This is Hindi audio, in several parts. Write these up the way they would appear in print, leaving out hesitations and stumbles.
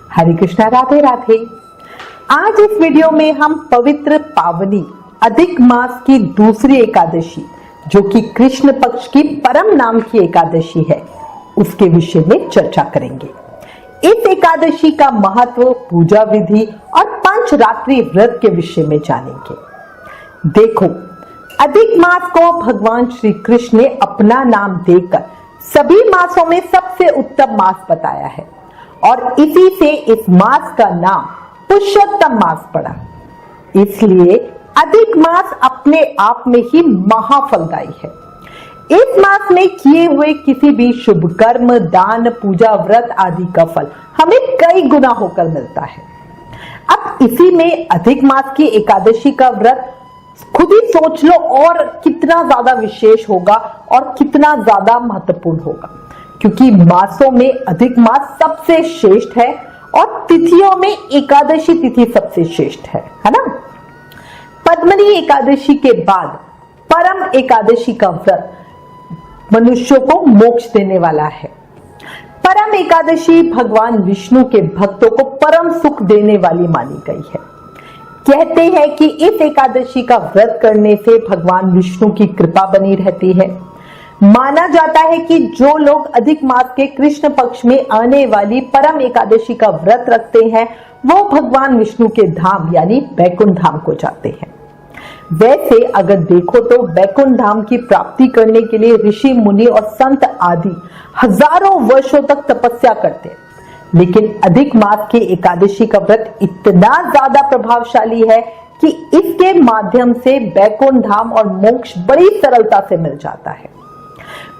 हरे कृष्णा, राधे राधे। आज इस वीडियो में हम पवित्र पावनी अधिक मास की दूसरी एकादशी, जो कि कृष्ण पक्ष की परम नाम की एकादशी है, उसके विषय में चर्चा करेंगे। इस एकादशी का महत्व, पूजा विधि और पंचरात्रि व्रत के विषय में जानेंगे। देखो, अधिक मास को भगवान श्री कृष्ण ने अपना नाम देकर सभी मासों में सबसे उत्तम मास बताया है और इसी से इस मास का नाम पुरुषोत्तम मास पड़ा। इसलिए अधिक मास अपने आप में ही महाफलदायी है। इस मास में किए हुए किसी भी शुभ कर्म, दान, पूजा, व्रत आदि का फल हमें कई गुना होकर मिलता है। अब इसी में अधिक मास की एकादशी का व्रत खुद ही सोच लो और कितना ज्यादा विशेष होगा और कितना ज्यादा महत्वपूर्ण होगा, क्योंकि मासों में अधिक मास सबसे श्रेष्ठ है और तिथियों में एकादशी तिथि सबसे श्रेष्ठ है ना। पद्मनी एकादशी के बाद परम एकादशी का व्रत मनुष्यों को मोक्ष देने वाला है। परम एकादशी भगवान विष्णु के भक्तों को परम सुख देने वाली मानी गई है। कहते हैं कि इस एकादशी का व्रत करने से भगवान विष्णु की कृपा बनी रहती है। माना जाता है कि जो लोग अधिक मास के कृष्ण पक्ष में आने वाली परम एकादशी का व्रत रखते हैं, वो भगवान विष्णु के धाम यानी बैकुंठ धाम को जाते हैं। वैसे अगर देखो तो बैकुंठ धाम की प्राप्ति करने के लिए ऋषि, मुनि और संत आदि हजारों वर्षों तक तपस्या करते हैं, लेकिन अधिक मास की एकादशी का व्रत इतना ज्यादा प्रभावशाली है कि इसके माध्यम से बैकुंठ धाम और मोक्ष बड़ी सरलता से मिल जाता है।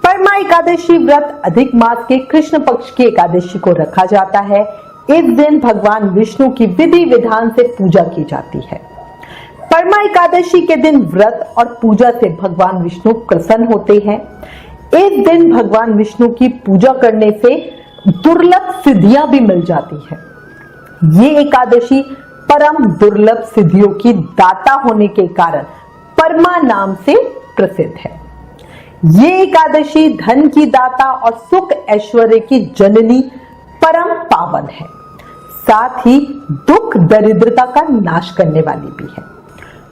परमा एकादशी व्रत अधिक मास के कृष्ण पक्ष की एकादशी को रखा जाता है। इस दिन भगवान विष्णु की विधि विधान से पूजा की जाती है। परमा एकादशी के दिन व्रत और पूजा से भगवान विष्णु प्रसन्न होते हैं। इस दिन भगवान विष्णु की पूजा करने से दुर्लभ सिद्धियां भी मिल जाती हैं। ये एकादशी परम दुर्लभ सिद्धियों की दाता होने के कारण परमा नाम से प्रसिद्ध है। ये एकादशी धन की दाता और सुख ऐश्वर्य की जननी परम पावन है, साथ ही दुख दरिद्रता का नाश करने वाली भी है।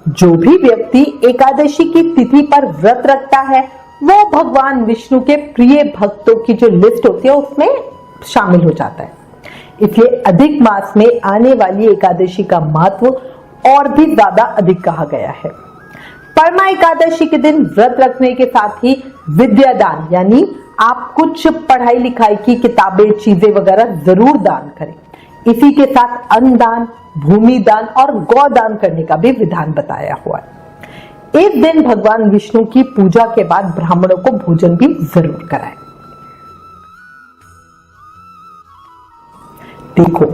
जो भी व्यक्ति एकादशी की तिथि पर व्रत रखता है, वो भगवान विष्णु के प्रिय भक्तों की जो लिस्ट होती है उसमें शामिल हो जाता है। इसलिए अधिक मास में आने वाली एकादशी का महत्व और भी ज्यादा अधिक कहा गया है। परमा एकादशी के दिन व्रत रखने के साथ ही विद्यादान यानी आप कुछ पढ़ाई लिखाई की किताबें, चीजें वगैरह जरूर दान करें। इसी के साथ अन्न दान, भूमि दान और गौ दान करने का भी विधान बताया हुआ है। इस दिन भगवान विष्णु की पूजा के बाद ब्राह्मणों को भोजन भी जरूर कराएं। देखो,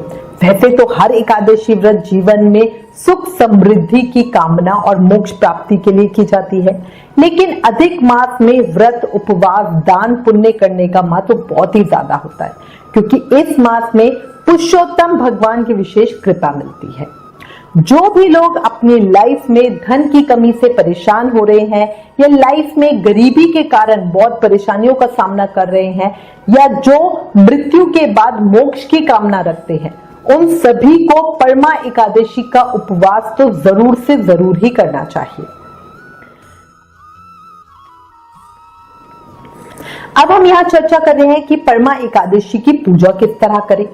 वैसे तो हर एकादशी व्रत जीवन में सुख समृद्धि की कामना और मोक्ष प्राप्ति के लिए की जाती है, लेकिन अधिक मास में व्रत, उपवास, दान पुण्य करने का महत्व बहुत ही ज्यादा होता है, क्योंकि इस मास में पुरुषोत्तम भगवान की विशेष कृपा मिलती है। जो भी लोग अपनी लाइफ में धन की कमी से परेशान हो रहे हैं या लाइफ में गरीबी के कारण बहुत परेशानियों का सामना कर रहे हैं या जो मृत्यु के बाद मोक्ष की कामना रखते हैं, उन सभी को परमा एकादशी का उपवास तो जरूर से जरूर ही करना चाहिए। अब हम यहाँ चर्चा कर रहे हैं कि परमा एकादशी की पूजा किस तरह करें।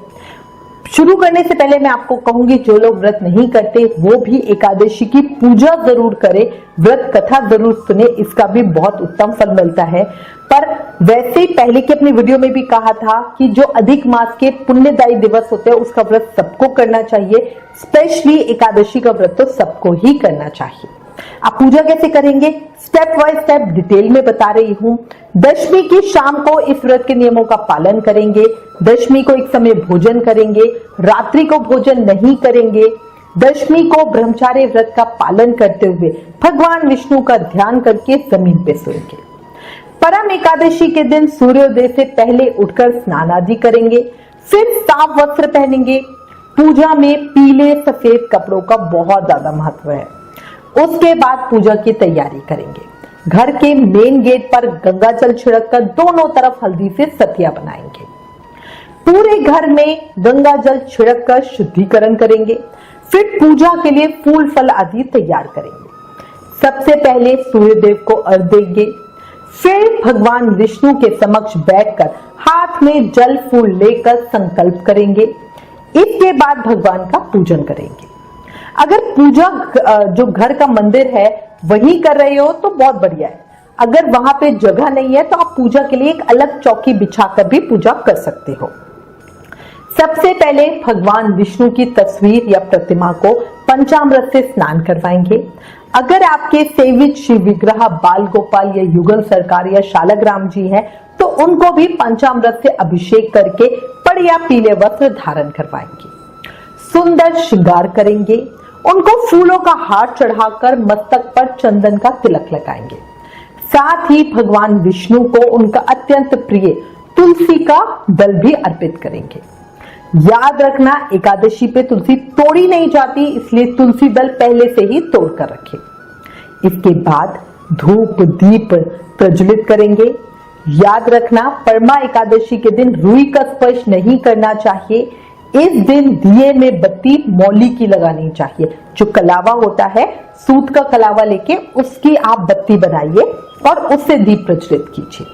शुरू करने से पहले मैं आपको कहूंगी, जो लोग व्रत नहीं करते वो भी एकादशी की पूजा जरूर करें, व्रत कथा जरूर सुने, इसका भी बहुत उत्तम फल मिलता है। पर वैसे ही पहले की अपनी वीडियो में भी कहा था कि जो अधिक मास के पुण्यदायी दिवस होते हैं उसका व्रत सबको करना चाहिए, स्पेशली एकादशी का व्रत तो सबको ही करना चाहिए। आप पूजा कैसे करेंगे, स्टेप बाय स्टेप डिटेल में बता रही हूँ। दशमी की शाम को इस व्रत के नियमों का पालन करेंगे। दशमी को एक समय भोजन करेंगे, रात्रि को भोजन नहीं करेंगे। दशमी को ब्रह्मचार्य व्रत का पालन करते हुए भगवान विष्णु का ध्यान करके जमीन पे सोएंगे। परम एकादशी के दिन सूर्योदय से पहले उठकर स्नान आदि करेंगे, फिर साफ वस्त्र पहनेंगे। पूजा में पीले सफेद कपड़ों का बहुत ज्यादा महत्व है। उसके बाद पूजा की तैयारी करेंगे। घर के मेन गेट पर गंगा जल छिड़क कर दोनों तरफ हल्दी से सतिया बनाएंगे। पूरे घर में गंगा जल छिड़क कर शुद्धिकरण करेंगे। फिर पूजा के लिए फूल फल आदि तैयार करेंगे। सबसे पहले सूर्यदेव को अर्घ्य देंगे। फिर भगवान विष्णु के समक्ष बैठकर हाथ में जल फूल लेकर संकल्प करेंगे। इसके बाद भगवान का पूजन करेंगे। अगर पूजा जो घर का मंदिर है वही कर रहे हो तो बहुत बढ़िया है। अगर वहां पे जगह नहीं है तो आप पूजा के लिए एक अलग चौकी बिछाकर भी पूजा कर सकते हो। सबसे पहले भगवान विष्णु की तस्वीर या प्रतिमा को पंचामृत से स्नान करवाएंगे। अगर आपके सेवित शिव विग्रह बाल गोपाल या युगल सरकार या शालग्राम जी हैं तो उनको भी पंचामृत से अभिषेक करके बढ़िया पीले वस्त्र धारण करवाएंगे। सुंदर श्रृंगार करेंगे। उनको फूलों का हार चढ़ाकर मस्तक पर चंदन का तिलक लगाएंगे। साथ ही भगवान विष्णु को उनका अत्यंत प्रिय तुलसी का दल भी अर्पित करेंगे। याद रखना, एकादशी पे तुलसी तोड़ी नहीं जाती, इसलिए तुलसी दल पहले से ही तोड़ कर रखें। इसके बाद धूप दीप प्रज्वलित करेंगे। याद रखना, परमा एकादशी के दिन रुई का स्पर्श नहीं करना चाहिए। इस दिन दिए में बत्ती मौली की लगानी चाहिए। जो कलावा होता है, सूत का कलावा लेके उसकी आप बत्ती बनाइए और उससे दीप प्रज्वलित कीजिए।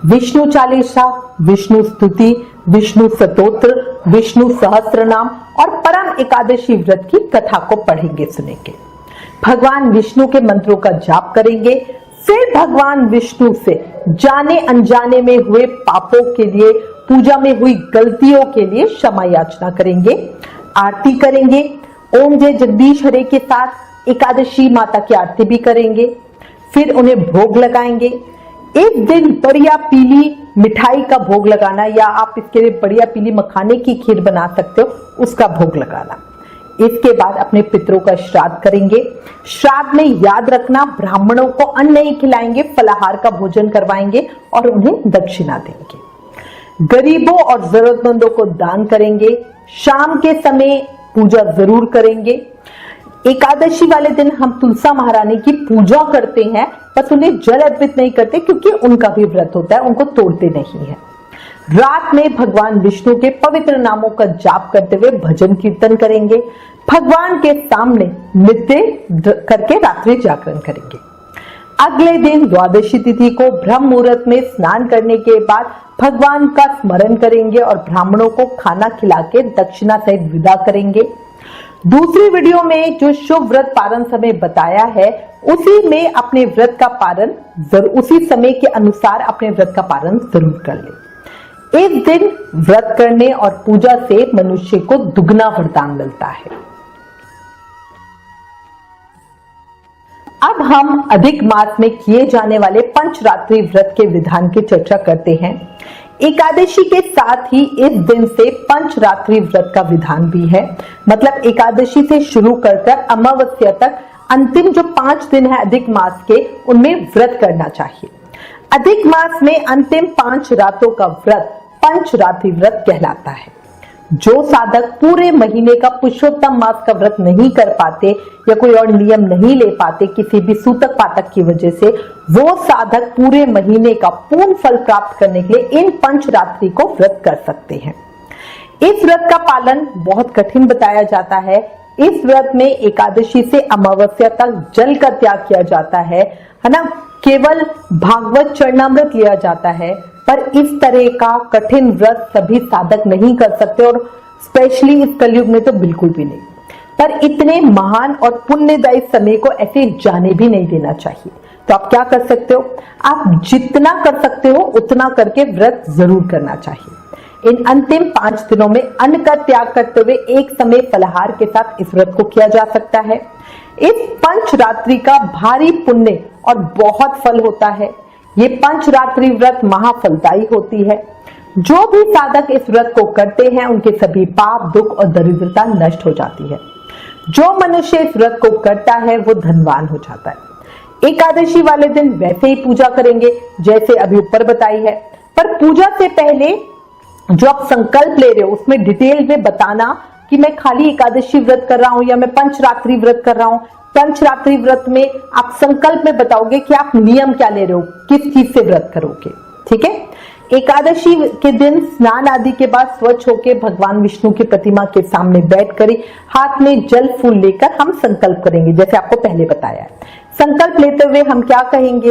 विष्णु चालीसा, विष्णु स्तुति, विष्णु स्तोत्र, विष्णु सहस्त्रनाम और परम एकादशी व्रत की कथा को पढ़ेंगे सुनेंगे। भगवान विष्णु के मंत्रों का जाप करेंगे। फिर भगवान विष्णु से जाने अनजाने में हुए पापों के लिए, पूजा में हुई गलतियों के लिए क्षमा याचना करेंगे। आरती करेंगे। ओम जय जगदीश हरे के साथ एकादशी माता की आरती भी करेंगे। फिर उन्हें भोग लगाएंगे। एक दिन बढ़िया पीली मिठाई का भोग लगाना, या आप इसके लिए बढ़िया पीली मखाने की खीर बना सकते हो, उसका भोग लगाना। इसके बाद अपने पितरों का श्राद्ध करेंगे। श्राद्ध में याद रखना, ब्राह्मणों को अन्न नहीं खिलाएंगे, फलाहार का भोजन करवाएंगे और उन्हें दक्षिणा देंगे। गरीबों और जरूरतमंदों को दान करेंगे। शाम के समय पूजा जरूर करेंगे। एकादशी वाले दिन हम तुलसा महारानी की पूजा करते हैं, बस उन्हें जल अर्पित नहीं करते क्योंकि उनका भी व्रत होता है, उनको तोड़ते नहीं है। रात में भगवान विष्णु के पवित्र नामों का जाप करते हुए भजन कीर्तन करेंगे। भगवान के सामने नृत्य करके रात्रि जागरण करेंगे। अगले दिन द्वादशी तिथि को ब्रह्म मुहूर्त में स्नान करने के बाद भगवान का स्मरण करेंगे और ब्राह्मणों को खाना खिला के दक्षिणा सहित विदा करेंगे। दूसरी वीडियो में जो शुभ व्रत पारण समय बताया है, उसी में अपने व्रत का पारण उसी समय के अनुसार अपने व्रत का पारण जरूर कर ले। इस दिन व्रत करने और पूजा से मनुष्य को दुगना वरदान मिलता है। अब हम अधिक मास में किए जाने वाले पंचरात्रि व्रत के विधान की चर्चा करते हैं। एकादशी के साथ ही इस दिन से पंचरात्रि व्रत का विधान भी है। मतलब एकादशी से शुरू कर अमावस्या तक अंतिम जो 5 दिन है अधिक मास के, उनमें व्रत करना चाहिए। अधिक मास में अंतिम 5 रातों का व्रत पंचरात्रि व्रत कहलाता है। जो साधक पूरे महीने का पुरुषोत्तम मास का व्रत नहीं कर पाते या कोई और नियम नहीं ले पाते किसी भी सूतक पातक की वजह से, वो साधक पूरे महीने का पूर्ण फल प्राप्त करने के लिए इन पंचरात्रि को व्रत कर सकते हैं। इस व्रत का पालन बहुत कठिन बताया जाता है। इस व्रत में एकादशी से अमावस्या तक जल का त्याग किया जाता है ना, केवल भागवत चरणामृत लिया जाता है। पर इस तरह का कठिन व्रत सभी साधक नहीं कर सकते और स्पेशली इस कलयुग में तो बिल्कुल भी नहीं। पर इतने महान और पुण्यदायी समय को ऐसे जाने भी नहीं देना चाहिए। तो आप क्या कर सकते हो, आप जितना कर सकते हो उतना करके व्रत जरूर करना चाहिए। इन अंतिम 5 दिनों में अन्न का त्याग करते हुए एक समय फलाहार के साथ इस व्रत को किया जा सकता है। इस पंचरात्रि का भारी पुण्य और बहुत फल होता है। ये पंचरात्रि व्रत महाफलदायी होती है। जो भी साधक इस व्रत को करते हैं उनके सभी पाप दुख और दरिद्रता नष्ट हो जाती है। जो मनुष्य इस व्रत को करता है वो धनवान हो जाता है। एकादशी वाले दिन वैसे ही पूजा करेंगे जैसे अभी ऊपर बताई है, पर पूजा से पहले जो आप संकल्प ले रहे हो उसमें डिटेल में बताना कि मैं खाली एकादशी व्रत कर रहा हूं या मैं पंचरात्रि व्रत कर रहा हूं। पंचरात्रि व्रत में आप संकल्प में बताओगे कि आप नियम क्या ले रहे हो, किस चीज से व्रत करोगे। ठीक है। एकादशी के दिन स्नान आदि के बाद स्वच्छ होकर भगवान विष्णु की प्रतिमा के सामने बैठकर हाथ में जल फूल लेकर हम संकल्प करेंगे, जैसे आपको पहले बताया है। संकल्प लेते हुए हम क्या कहेंगे,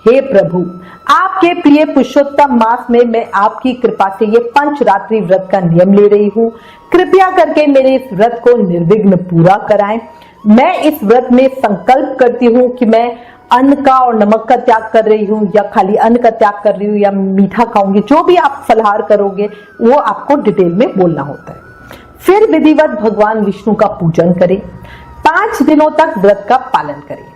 हे प्रभु, आपके प्रिय पुरुषोत्तम मास में मैं आपकी कृपा से ये पंचरात्रि व्रत का नियम ले रही हूँ। कृपया करके मेरे इस व्रत को निर्विघ्न पूरा कराएं। मैं इस व्रत में संकल्प करती हूँ कि मैं अन्न का और नमक का त्याग कर रही हूँ, या खाली अन्न का त्याग कर रही हूँ, या मीठा खाऊंगी। जो भी आप फलाहार करोगे वो आपको डिटेल में बोलना होता है। फिर विधिवत भगवान विष्णु का पूजन करें। 5 दिनों तक व्रत का पालन करें।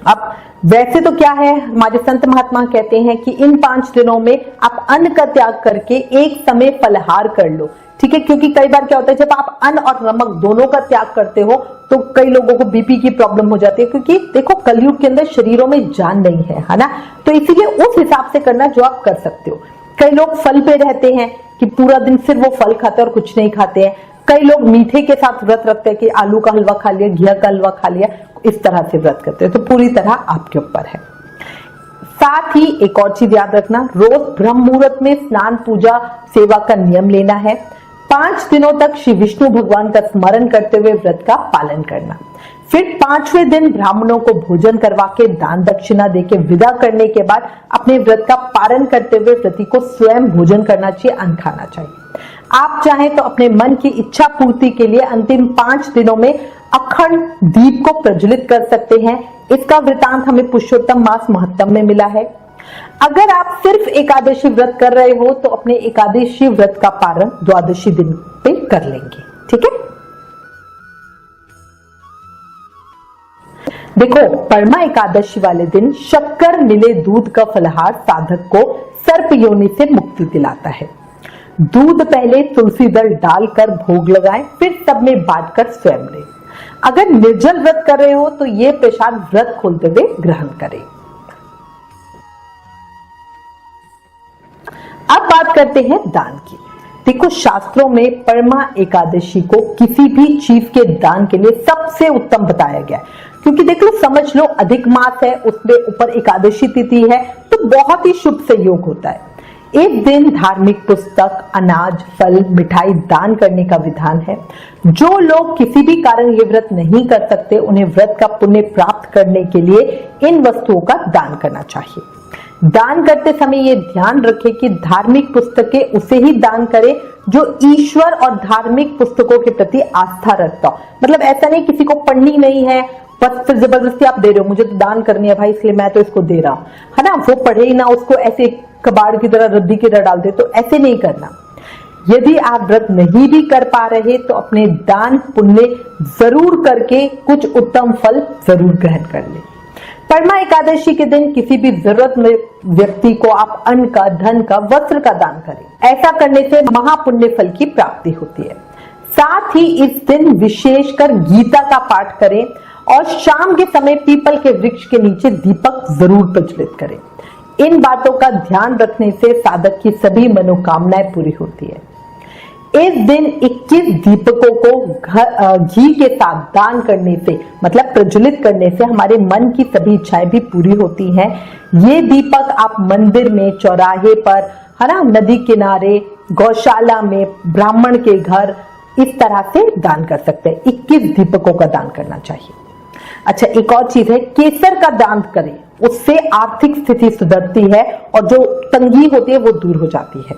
अब वैसे तो क्या है, हमारे संत महात्मा कहते हैं कि इन 5 दिनों में आप अन्न का त्याग करके एक समय फलाहार कर लो, ठीक है। क्योंकि कई बार क्या होता है, जब आप अन्न और नमक दोनों का त्याग करते हो तो कई लोगों को बीपी की प्रॉब्लम हो जाती है, क्योंकि देखो कलयुग के अंदर शरीरों में जान नहीं है ना। तो इसीलिए उस हिसाब से करना जो आप कर सकते हो। कई लोग फल पे रहते हैं कि पूरा दिन सिर्फ वो फल खाते हैं और कुछ नहीं खाते हैं। कई लोग मीठे के साथ व्रत रखते हैं कि आलू का हलवा खा लिया, घिया का हलवा खा लिया, इस तरह से व्रत करते हैं। तो पूरी तरह आपके ऊपर है। साथ ही एक और चीज याद रखना, रोज ब्रह्म मुहूर्त में स्नान पूजा सेवा का नियम लेना है। 5 दिनों तक श्री विष्णु भगवान का स्मरण करते हुए व्रत का पालन करना। फिर 5वें दिन ब्राह्मणों को भोजन करवा के दान दक्षिणा देके विदा करने के बाद अपने व्रत का पालन करते हुए व्रती को स्वयं भोजन करना चाहिए, अन्न खाना चाहिए। आप चाहें तो अपने मन की इच्छा पूर्ति के लिए अंतिम 5 दिनों में अखंड दीप को प्रज्वलित कर सकते हैं। इसका वृतांत हमें पुरुषोत्तम मास महत्तम में मिला है। अगर आप सिर्फ एकादशी व्रत कर रहे हो तो अपने एकादशी व्रत का पारण द्वादशी दिन पे कर लेंगे, ठीक है। देखो, परमा एकादशी वाले दिन शक्कर मिले दूध का फलाहार साधक को सर्प योनि से मुक्ति दिलाता है। दूध पहले तुलसी दल डालकर भोग लगाएं, फिर सब में बांटकर स्वयं लें। अगर निर्जल व्रत कर रहे हो तो ये प्रसाद व्रत खोलते हुए ग्रहण करें। अब बात करते हैं दान की। देखो, शास्त्रों में परमा एकादशी को किसी भी चीज के दान के लिए सबसे उत्तम बताया गया है। क्योंकि देख लो, समझ लो, अधिक मास है, उसमें ऊपर एकादशी तिथि है, तो बहुत ही शुभ संयोग होता है। इस दिन धार्मिक पुस्तक, अनाज, फल, मिठाई दान करने का विधान है। जो लोग किसी भी कारण ये व्रत नहीं कर सकते, उन्हें व्रत का पुण्य प्राप्त करने के लिए इन वस्तुओं का दान करना चाहिए। दान करते समय ये ध्यान रखें कि धार्मिक पुस्तकें उसे ही दान करें जो ईश्वर और धार्मिक पुस्तकों के प्रति आस्था रखता हो। मतलब ऐसा नहीं किसी को पढ़नी नहीं है, बस फिर जबरदस्ती आप दे रहे हो, मुझे तो दान करनी है भाई इसलिए मैं तो इसको दे रहा हूं, है ना। वो पढ़े ही ना, उसको ऐसे कबाड़ की तरह, रद्दी की तरह डाल दे, तो ऐसे नहीं करना। यदि आप व्रत नहीं भी कर पा रहे तो अपने दान पुण्य जरूर करके कुछ उत्तम फल जरूर ग्रहण कर ले। परमा एकादशी के दिन किसी भी जरूरतमंद व्यक्ति को आप अन्न का, धन का, वस्त्र का दान करें। ऐसा करने से महापुण्य फल की प्राप्ति होती है। साथ ही इस दिन विशेषकर गीता का पाठ करें और शाम के समय पीपल के वृक्ष के नीचे दीपक जरूर प्रज्वलित करें। इन बातों का ध्यान रखने से साधक की सभी मनोकामनाएं पूरी होती है। इस दिन 21 दीपकों को घी के साथ दान करने से, मतलब प्रज्वलित करने से, हमारे मन की सभी इच्छाएं भी पूरी होती हैं। ये दीपक आप मंदिर में, चौराहे पर, है ना, नदी किनारे, गौशाला में, ब्राह्मण के घर, इस तरह से दान कर सकते हैं। 21 दीपकों का दान करना चाहिए। अच्छा, एक और चीज है, केसर का दान करें, उससे आर्थिक स्थिति सुधरती है और जो तंगी होती है वो दूर हो जाती है।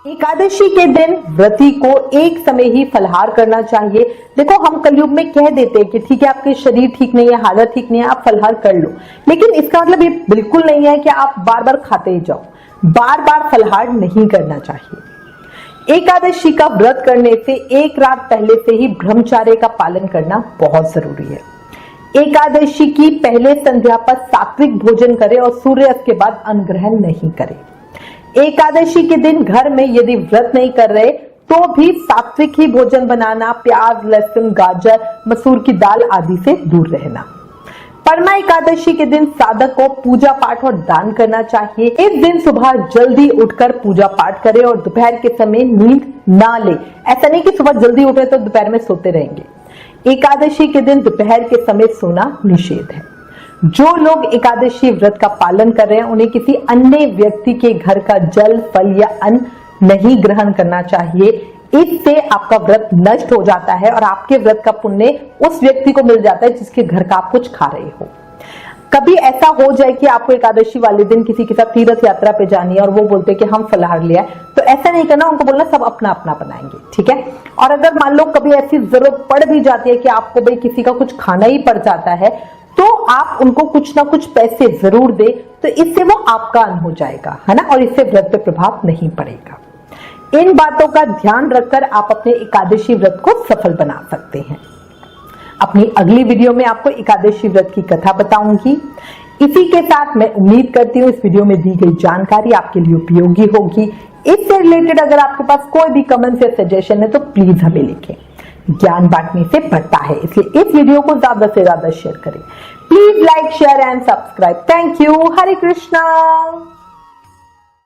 एकादशी के दिन व्रती को एक समय ही फलाहार करना चाहिए। देखो, हम कलयुग में कह देते हैं कि ठीक है, आपके शरीर ठीक नहीं है, हालत ठीक नहीं है, आप फलाहार कर लो, लेकिन इसका मतलब ये बिल्कुल नहीं है कि आप बार बार खाते ही जाओ। बार बार फलाहार नहीं करना चाहिए। एकादशी का व्रत करने से एक रात पहले से ही ब्रह्मचर्य का पालन करना बहुत जरूरी है। एकादशी की पहले संध्या पर सात्विक भोजन करें और सूर्यास्त के बाद अन्न ग्रहण नहीं करें। एकादशी के दिन घर में यदि व्रत नहीं कर रहे तो भी सात्विक ही भोजन बनाना, प्याज, लहसुन, गाजर, मसूर की दाल आदि से दूर रहना। परमा एकादशी के दिन साधक को पूजा पाठ और दान करना चाहिए। इस दिन सुबह जल्दी उठकर पूजा पाठ करें और दोपहर के समय नींद ना ले। ऐसा नहीं कि सुबह जल्दी उठे तो दोपहर में सोते रहेंगे। एकादशी के दिन दोपहर के समय सोना निषेध है। जो लोग एकादशी व्रत का पालन कर रहे हैं उन्हें किसी अन्य व्यक्ति के घर का जल, फल या अन्न नहीं ग्रहण करना चाहिए। इससे आपका व्रत नष्ट हो जाता है और आपके व्रत का पुण्य उस व्यक्ति को मिल जाता है जिसके घर का आप कुछ खा रहे हो। कभी ऐसा हो जाए कि आपको एकादशी वाले दिन किसी के साथ तीर्थ यात्रा पे जानी है और वो बोलते हैं कि हम फलाहार लिया है, तो ऐसा नहीं करना, उनको बोलना सब अपना अपना बनाएंगे, ठीक है। और अगर मान लो कभी ऐसी जरूरत पड़ भी जाती है कि आपको भाई किसी का कुछ खाना ही पड़ जाता है, तो आप उनको कुछ ना कुछ पैसे जरूर दे, तो इससे वो आपका अन्न हो जाएगा, है ना, और इससे व्रत पे प्रभाव नहीं पड़ेगा। इन बातों का ध्यान रखकर आप अपने एकादशी व्रत को सफल बना सकते हैं। अपनी अगली वीडियो में आपको एकादशी व्रत की कथा बताऊंगी। इसी के साथ मैं उम्मीद करती हूँ इस वीडियो में दी गई जानकारी आपके लिए उपयोगी होगी। इससे रिलेटेड अगर आपके पास कोई भी कमेंट या सजेशन है तो प्लीज हमें लिखें। ज्ञान बांटने से बढ़ता है, इसलिए इस वीडियो को ज्यादा से ज्यादा शेयर करें। Please like, share and subscribe. Thank you. Hare Krishna.